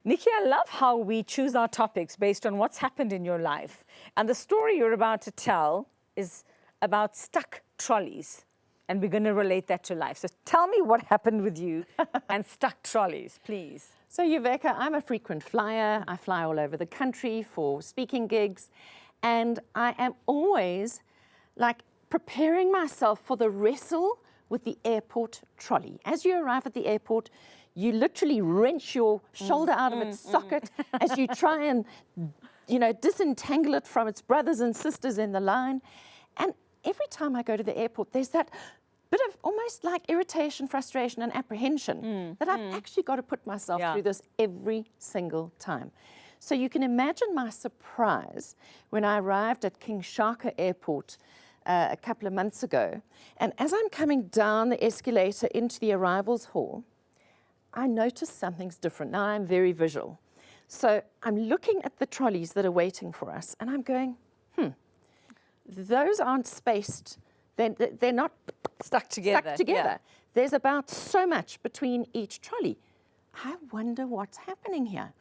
Nikki, I love how we choose our topics based on what's happened in your life. And the story you're about to tell is about stuck trolleys. And we're going to relate that to life. So tell me what happened with you and stuck trolleys, please. So Uveka, I'm a frequent flyer. I fly all over the country for speaking gigs. And I am always like preparing myself for the wrestle with the airport trolley. As you arrive at the airport, you literally wrench your shoulder out of its socket as you try and, disentangle it from its brothers and sisters in the line. And every time I go to the airport, there's that bit of almost like irritation, frustration, and apprehension that I've actually got to put myself through this every single time. So you can imagine my surprise when I arrived at King Shaka Airport a couple of months ago. And as I'm coming down the escalator into the arrivals hall, I noticed something's different. Now I'm very visual. So I'm looking at the trolleys that are waiting for us, and I'm going, those aren't spaced. They're not stuck together. Yeah. There's about so much between each trolley. I wonder what's happening here.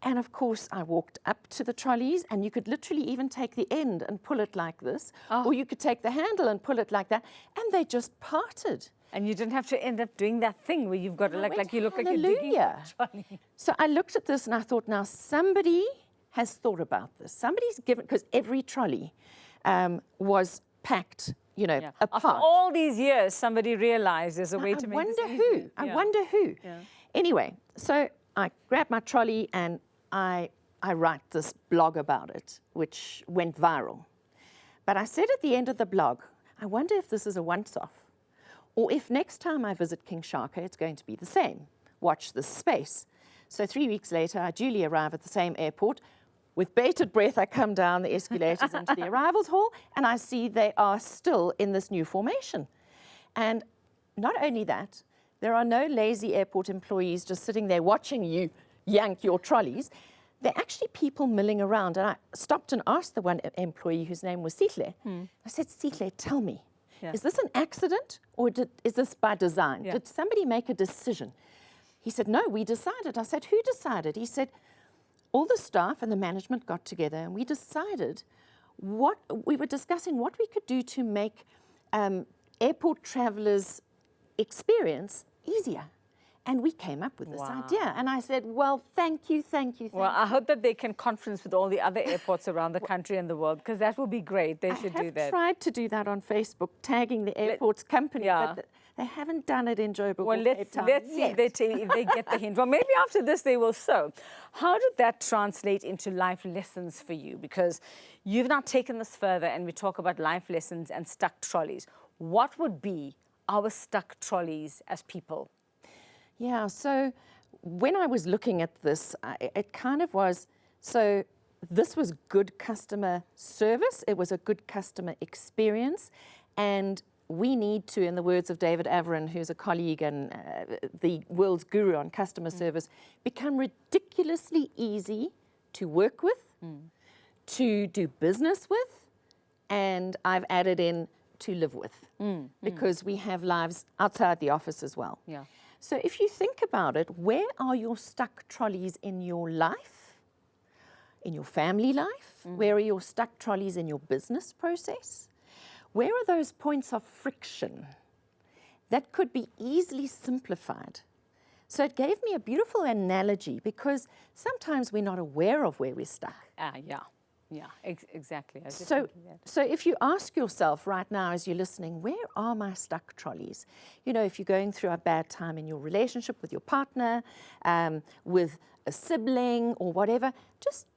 And of course, I walked up to the trolleys, and you could literally even take the end and pull it like this, or you could take the handle and pull it like that, and they just parted. And you didn't have to end up doing that thing where you've got to like you look like you're digging the trolley. So I looked at this and I thought, now somebody has thought about this. Somebody's given, because every trolley was packed, apart. After all these years, somebody realized there's a way to make this easier. I wonder who. Yeah. Anyway, so I grabbed my trolley and I write this blog about it, which went viral. But I said at the end of the blog, I wonder if this is a once-off, or if next time I visit King Shaka, it's going to be the same. Watch this space. So 3 weeks later, I duly arrive at the same airport. With bated breath, I come down the escalators into the arrivals hall, and I see they are still in this new formation. And not only that, there are no lazy airport employees just sitting there watching you yank your trolleys. They're actually people milling around. And I stopped and asked the one employee whose name was Sihle. I said, Sihle, tell me, is this an accident or is this by design? Did somebody make a decision? He said, no, we decided. I said, who decided? He said, all the staff and the management got together and we decided we were discussing what we could do to make airport travelers' experience easier. And we came up with this idea. And I said, well, thank you. Well, I hope that they can conference with all the other airports around the country and the world, because that will be great. They should do that. I have tried to do that on Facebook, tagging the airport's company, but they haven't done it in Joburg. Well, let's see if they get the hint. Well, maybe after this they will so. How did that translate into life lessons for you? Because you've now taken this further and we talk about life lessons and stuck trolleys. What would be our stuck trolleys as people? Yeah, so when I was looking at this, it kind of was, so this was good customer service, it was a good customer experience, and we need to, in the words of David Averin, who's a colleague and the world's guru on customer service, become ridiculously easy to work with, to do business with, and I've added in to live with, because we have lives outside the office as well. Yeah. So if you think about it, where are your stuck trolleys in your life, in your family life? Where are your stuck trolleys in your business process? Where are those points of friction that could be easily simplified? So it gave me a beautiful analogy, because sometimes we're not aware of where we're stuck. Yeah, exactly. So if you ask yourself right now as you're listening, where are my stuck trolleys? If you're going through a bad time in your relationship with your partner, with a sibling or whatever, just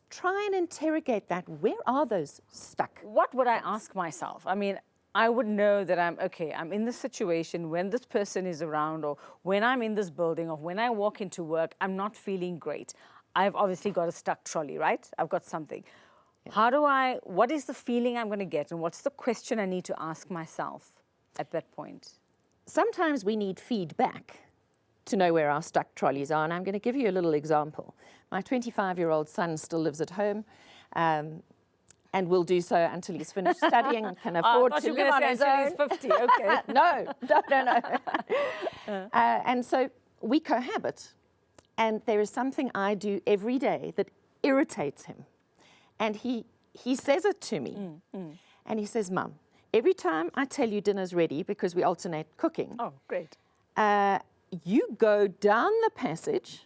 try and interrogate that. Where are those stuck? What would I ask myself? I mean, I would know that I'm in this situation when this person is around, or when I'm in this building, or when I walk into work, I'm not feeling great. I've obviously got a stuck trolley, right? I've got something. What is the feeling I'm going to get, and what's the question I need to ask myself at that point? Sometimes we need feedback to know where our stuck trolleys are, and I'm going to give you a little example. My 25-year-old son still lives at home, and will do so until he's finished studying and can afford to live on his own. He's 50, okay. No. And so we cohabit. And there is something I do every day that irritates him. And he says it to me. And he says, Mum, every time I tell you dinner's ready, because we alternate cooking, Oh, great. you go down the passage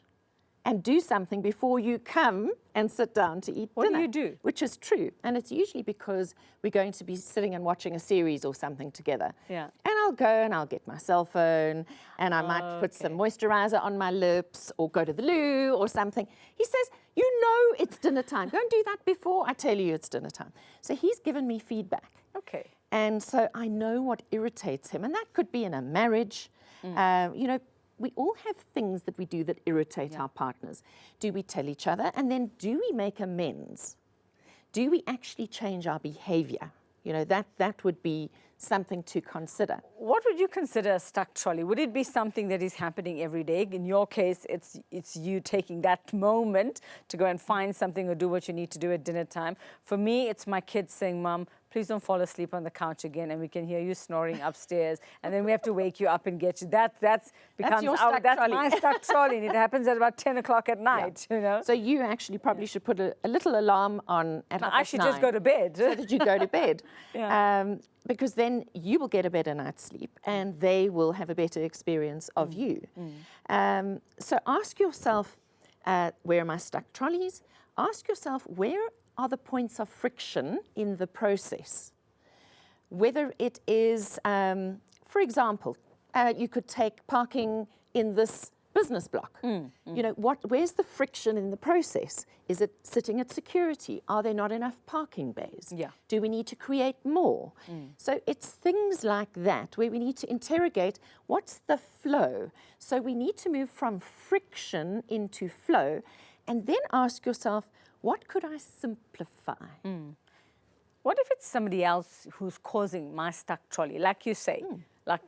and do something before you come and sit down to eat dinner. What do you do? Which is true. And it's usually because we're going to be sitting and watching a series or something together. Yeah. And I'll go and I'll get my cell phone and I might put some moisturizer on my lips or go to the loo or something. He says, you know it's dinner time. Go and do that before I tell you it's dinner time. So he's given me feedback. Okay. And so I know what irritates him. And that could be in a marriage. You know, we all have things that we do that irritate our partners. Do we tell each other? And then do we make amends? Do we actually change our behavior? You know, that would be something to consider. What would you consider a stuck trolley? Would it be something that is happening every day? In your case, it's you taking that moment to go and find something or do what you need to do at dinner time. For me, it's my kids saying, Mom, please don't fall asleep on the couch again, and we can hear you snoring upstairs, and then we have to wake you up and get you. That's your stuck trolley. my stuck trolley, and it happens at about 10 o'clock at night, you know. So you actually probably should put a little alarm on at I should just go to bed. so that you go to bed. Because then you will get a better night's sleep and they will have a better experience of you. So ask yourself, where are my stuck trolleys? Ask yourself, where are the points of friction in the process? Whether it is, for example, you could take parking in this business block. You know, where's the friction in the process? Is it sitting at security? Are there not enough parking bays? Yeah. Do we need to create more? So it's things like that where we need to interrogate what's the flow. So we need to move from friction into flow and then ask yourself, what could I simplify? What if it's somebody else who's causing my stuck trolley? Like you say, like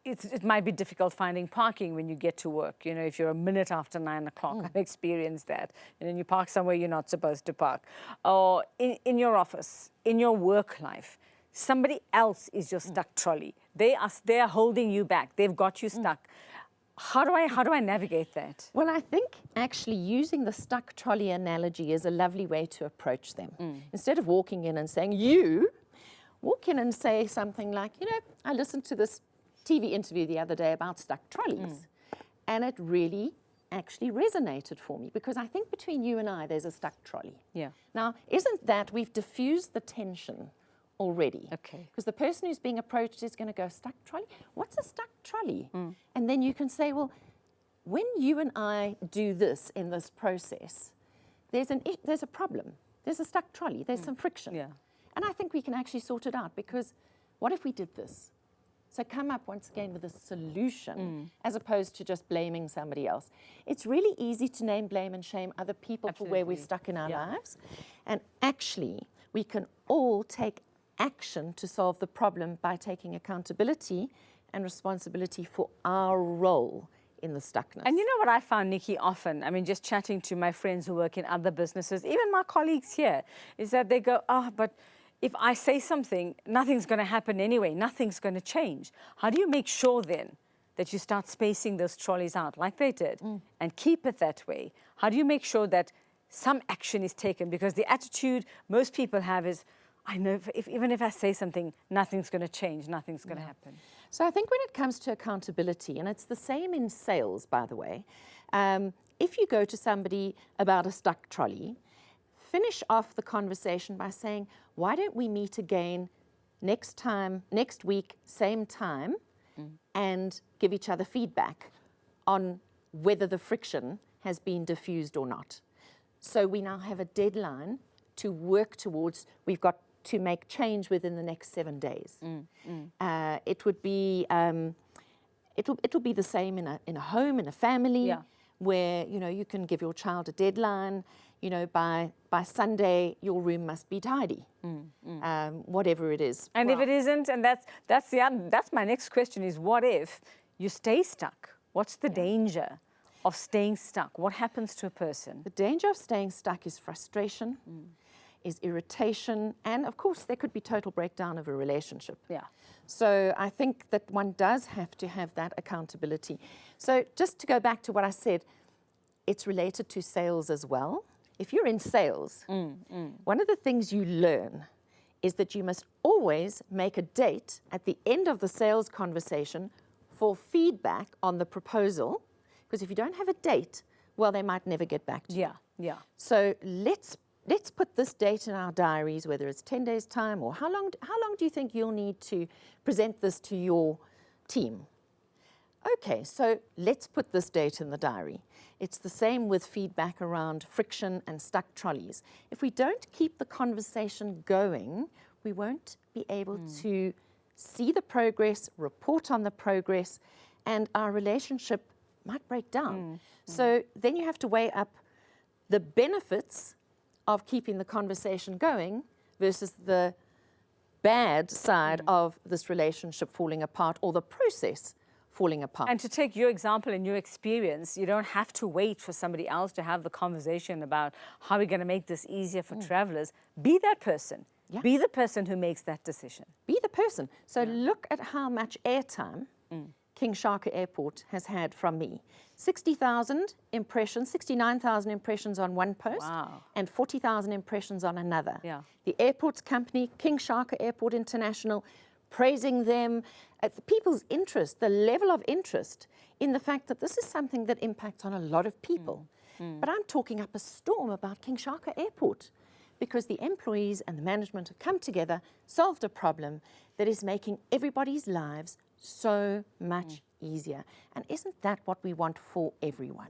it might be difficult finding parking when you get to work. You know, if you're a minute after 9 o'clock, I've experienced that. And then you park somewhere you're not supposed to park. Or in your office, in your work life, somebody else is your stuck trolley. They are holding you back. They've got you stuck. How do I navigate that? Well, I think actually using the stuck trolley analogy is a lovely way to approach them. Instead of walking in and saying, you, walk in and say something like, you know, I listened to this TV interview the other day about stuck trolleys. And it really actually resonated for me because I think between you and I, there's a stuck trolley. Yeah. Now, isn't that we've diffused the tension already? Okay. Because the person who's being approached is going to go, stuck trolley? What's a stuck trolley? And then you can say, well, when you and I do this in this process, there's a problem. There's a stuck trolley. There's some friction. Yeah. And I think we can actually sort it out because what if we did this? So come up once again with a solution as opposed to just blaming somebody else. It's really easy to name, blame and shame other people for where we're stuck in our lives. And actually, we can all take action to solve the problem by taking accountability and responsibility for our role in the stuckness. And you know what I found, Nikki, often, I mean, just chatting to my friends who work in other businesses, even my colleagues here, is that they go, but if I say something, nothing's going to happen anyway. Nothing's going to change. How do you make sure then that you start spacing those trolleys out like they did and keep it that way? How do you make sure that some action is taken? Because the attitude most people have is, I know even if I say something, nothing's going to change, nothing's going to happen. So I think when it comes to accountability, and it's the same in sales, by the way, if you go to somebody about a stuck trolley, finish off the conversation by saying, why don't we meet again next week, same time, and give each other feedback on whether the friction has been diffused or not. So we now have a deadline to work towards. We've got to make change within the next 7 days. It would be, it'll be the same in a home, in a family, where you can give your child a deadline. By Sunday, your room must be tidy, whatever it is. And if it isn't, and that's my next question is, what if you stay stuck? What's the danger of staying stuck? What happens to a person? The danger of staying stuck is frustration, is irritation, and of course, there could be total breakdown of a relationship. Yeah. So I think that one does have to have that accountability. So just to go back to what I said, it's related to sales as well. If you're in sales, one of the things you learn is that you must always make a date at the end of the sales conversation for feedback on the proposal, because if you don't have a date, well, they might never get back to you. Yeah. So let's put this date in our diaries, whether it's 10 days' time or how long do you think you'll need to present this to your team? Okay, so let's put this date in the diary. It's the same with feedback around friction and stuck trolleys. If we don't keep the conversation going, we won't be able to see the progress, report on the progress, and our relationship might break down. So then you have to weigh up the benefits of keeping the conversation going versus the bad side of this relationship falling apart or the process falling apart. And to take your example and your experience, you don't have to wait for somebody else to have the conversation about how we're going to make this easier for travelers. Be that person. Yeah. Be the person who makes that decision. Be the person. So look at how much airtime King Shaka Airport has had from me. 60,000 impressions, 69,000 impressions on one post, Wow. and 40,000 impressions on another. Yeah. The airport's company, King Shaka Airport International, praising them, the people's interest, the level of interest in the fact that this is something that impacts on a lot of people. But I'm talking up a storm about King Shaka Airport because the employees and the management have come together, solved a problem that is making everybody's lives so much easier. And isn't that what we want for everyone?